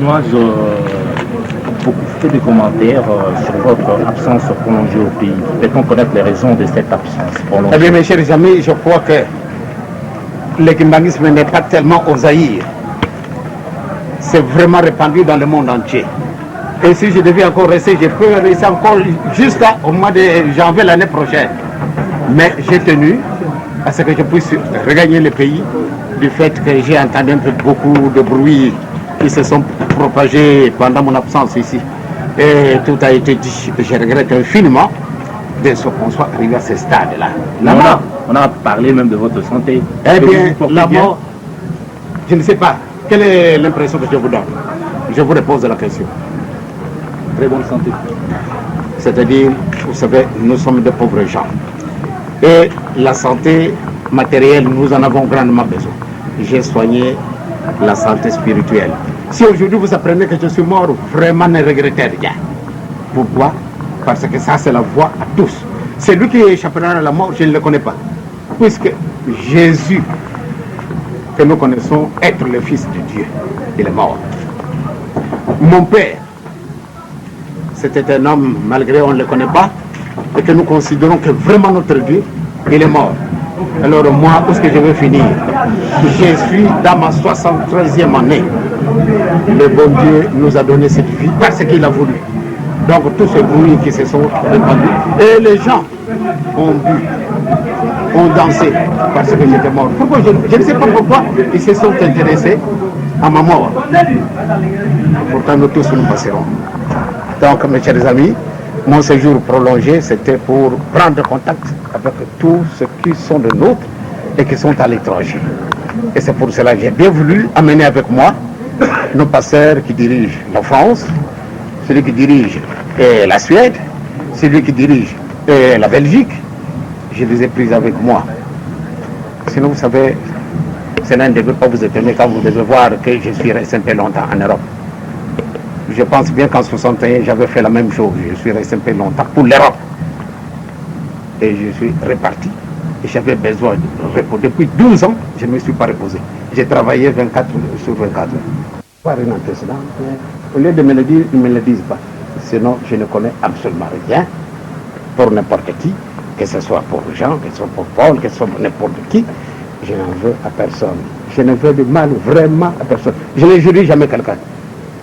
Moi, beaucoup fait des commentaires sur votre absence prolongée au pays. Peut-on connaître les raisons de cette absence prolongée? Eh bien, mes chers amis, je crois que le kimbanguisme n'est pas tellement au Zaïre. C'est vraiment répandu dans le monde entier. Et si je devais encore rester, je peux rester encore jusqu'au mois de janvier l'année prochaine. Mais j'ai tenu à ce que je puisse regagner le pays du fait que j'ai entendu un peu beaucoup de bruits qui se sont propagés pendant mon absence ici. Et tout a été dit. Je regrette infiniment de ce qu'on soit arrivé à ce stade-là. On a parlé même de votre santé. Eh bien, la mort, je ne sais pas. Quelle est l'impression que je vous donne? Je vous repose la question. Très bonne santé. C'est-à-dire, vous savez, nous sommes de pauvres gens. Et la santé matérielle, nous en avons grandement besoin. J'ai soigné la santé spirituelle. Si aujourd'hui vous apprenez que je suis mort, vraiment ne regrettez rien. Pourquoi? Parce que ça, c'est la voie à tous. Celui qui échappera à la mort, je ne le connais pas. Puisque Jésus, que nous connaissons être le Fils de Dieu, il est mort. Mon père, c'était un homme, malgré on ne le connaît pas, et que nous considérons que vraiment notre Dieu, il est mort. Alors moi, où est-ce que je vais finir? Je suis dans ma 73e année. Le bon Dieu nous a donné cette vie parce qu'il a voulu. Donc tous ces bruits qui se sont répandus, et les gens ont bu, ont dansé parce que j'étais mort. Pourquoi je ne sais pas pourquoi ils se sont intéressés à ma mort. Pourtant nous tous nous passerons. Donc mes chers amis, mon séjour prolongé, c'était pour prendre contact avec tous ceux qui sont de nôtres et qui sont à l'étranger. Et c'est pour cela que j'ai bien voulu amener avec moi nos pasteurs qui dirigent la France, celui qui dirige la Suède, celui qui dirige la Belgique. Je les ai pris avec moi. Sinon, vous savez, cela ne devait pas vous étonner quand vous devez voir que je suis resté un peu longtemps en Europe. Je pense bien qu'en 61, j'avais fait la même chose. Je suis resté un peu longtemps pour l'Europe. Et je suis reparti. Et j'avais besoin de repos. Depuis 12 ans, je ne me suis pas reposé. J'ai travaillé 24 sur 24. Pas un antécédent. Au lieu de me le dire, ils ne me le disent pas. Sinon, je ne connais absolument rien pour n'importe qui, que ce soit pour Jean, que ce soit pour Paul, que ce soit pour n'importe qui. Je n'en veux à personne. Je ne veux de mal vraiment à personne. Je ne jurie jamais quelqu'un.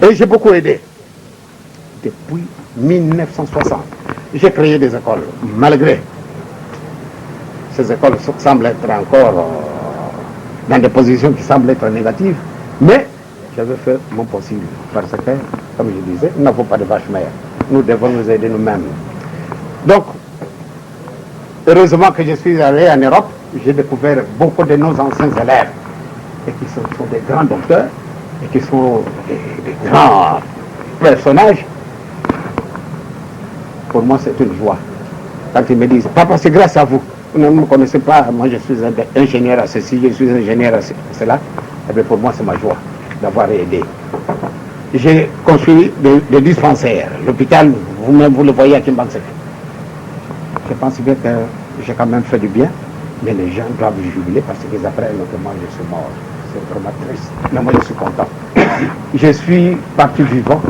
Et j'ai beaucoup aidé. Depuis 1960, j'ai créé des écoles, malgré ces écoles semblent être encore dans des positions qui semblent être négatives, mais j'avais fait mon possible, parce que, comme je disais, nous n'avons pas de vache mère. Nous devons nous aider nous-mêmes. Donc, heureusement que je suis allé en Europe, j'ai découvert beaucoup de nos anciens élèves, et qui sont des grands docteurs, et qui sont des grands personnages. Pour moi, c'est une joie. Quand ils me disent, papa, c'est grâce à vous. Vous ne me connaissez pas, moi je suis ingénieur à ceci, je suis ingénieur à cela. Et bien pour moi, c'est ma joie d'avoir aidé. J'ai construit des dispensaires. L'hôpital, vous-même, vous le voyez à Kimbangué. Je pense bien que j'ai quand même fait du bien, mais les gens doivent jubiler parce qu'ils apprennent que moi je suis mort. C'est vraiment triste. Mais moi je suis content. Je suis parti vivant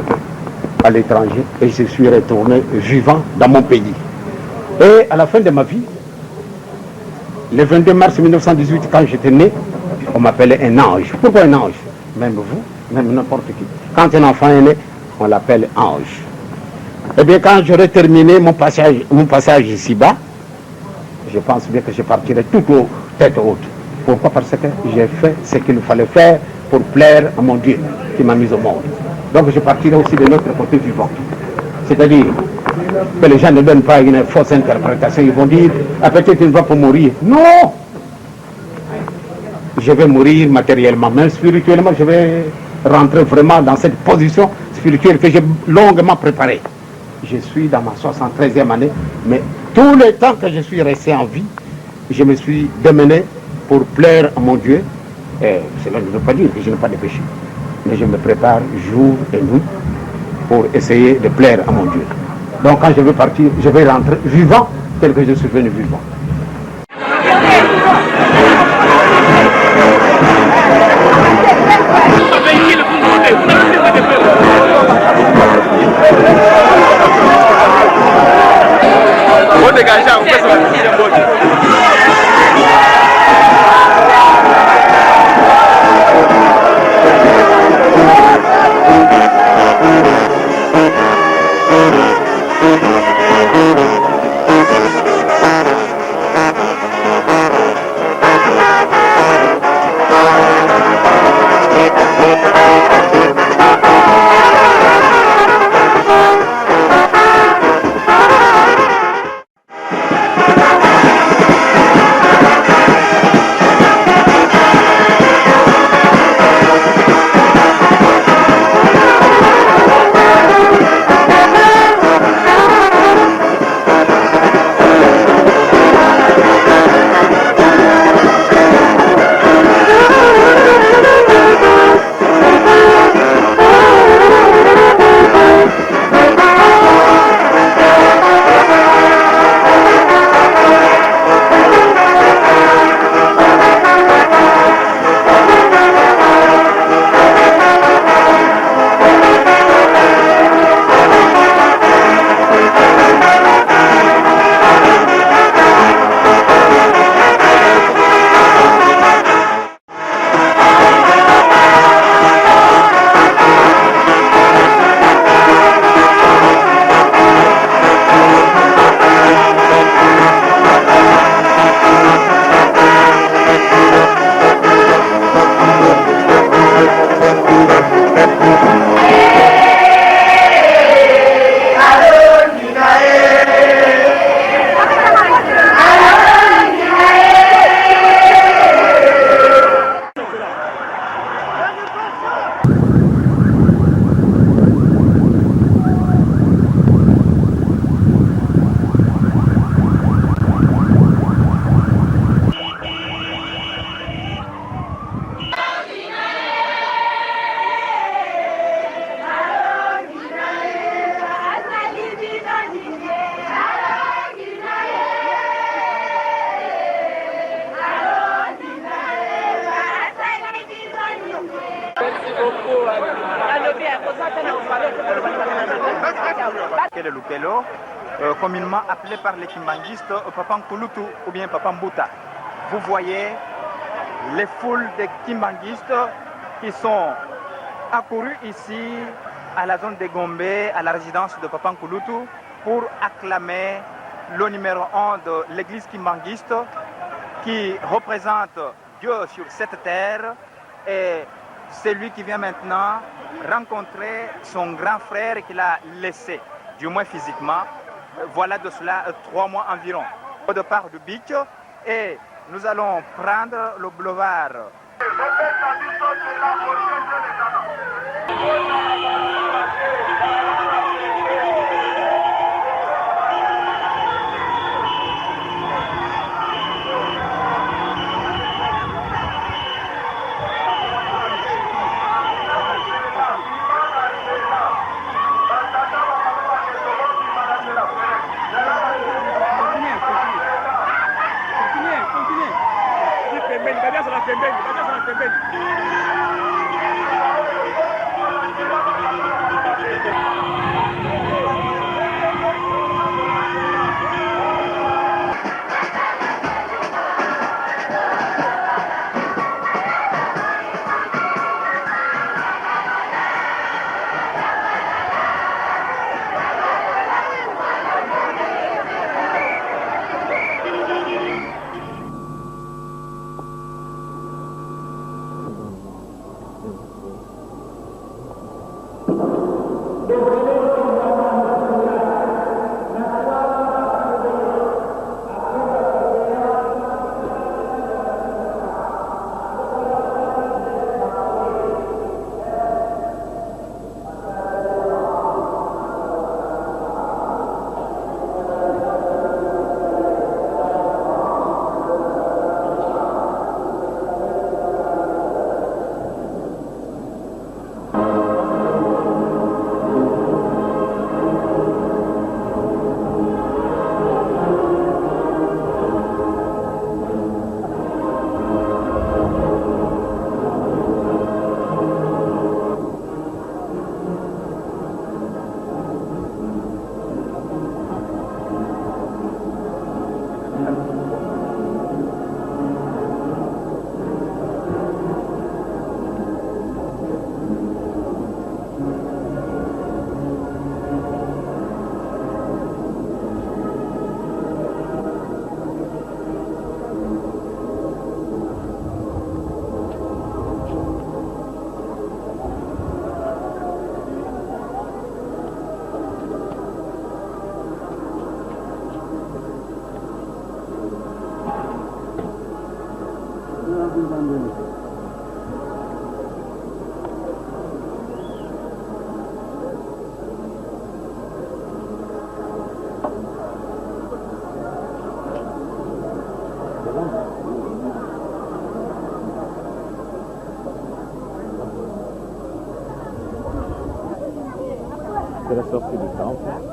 à l'étranger et je suis retourné vivant dans mon pays. Et à la fin de ma vie, le 22 mars 1918, quand j'étais né, on m'appelait un ange. Pourquoi un ange? Même vous, même n'importe qui. Quand un enfant est né, on l'appelle ange. Eh bien, quand j'aurai terminé mon passage ici-bas, je pense bien que je partirai tout haut, tête haute. Pourquoi? Parce que j'ai fait ce qu'il fallait faire pour plaire à mon Dieu qui m'a mis au monde. Donc je partirai aussi de l'autre côté vivant. C'est-à-dire que les gens ne donnent pas une fausse interprétation. Ils vont dire, ah, peut-être il va pour mourir. Non! Je vais mourir matériellement, mais spirituellement, je vais rentrer vraiment dans cette position spirituelle que j'ai longuement préparée. Je suis dans ma 73e année, mais tout le temps que je suis resté en vie, je me suis démené pour plaire à mon Dieu. Et cela ne veut pas dire que je n'ai pas de péché, mais je me prépare jour et nuit pour essayer de plaire à mon Dieu. Donc quand je vais partir, je vais rentrer vivant tel que je suis venu vivant. Vou degajar o pessoal Le Lupelo, communément appelé par les kimbanguistes Papankulutu ou bien Papambuta. Vous voyez les foules de kimbanguistes qui sont accourus ici à la zone de Gombe, à la résidence de Papankulutu, pour acclamer le numéro 1 de l'église kimbanguiste qui représente Dieu sur cette terre et celui qui vient maintenant rencontrer son grand frère qu'il a laissé, du moins physiquement, voilà de cela 3 mois environ. Au départ du beach, et nous allons prendre le boulevard. Добрый C'est la sortie du temple.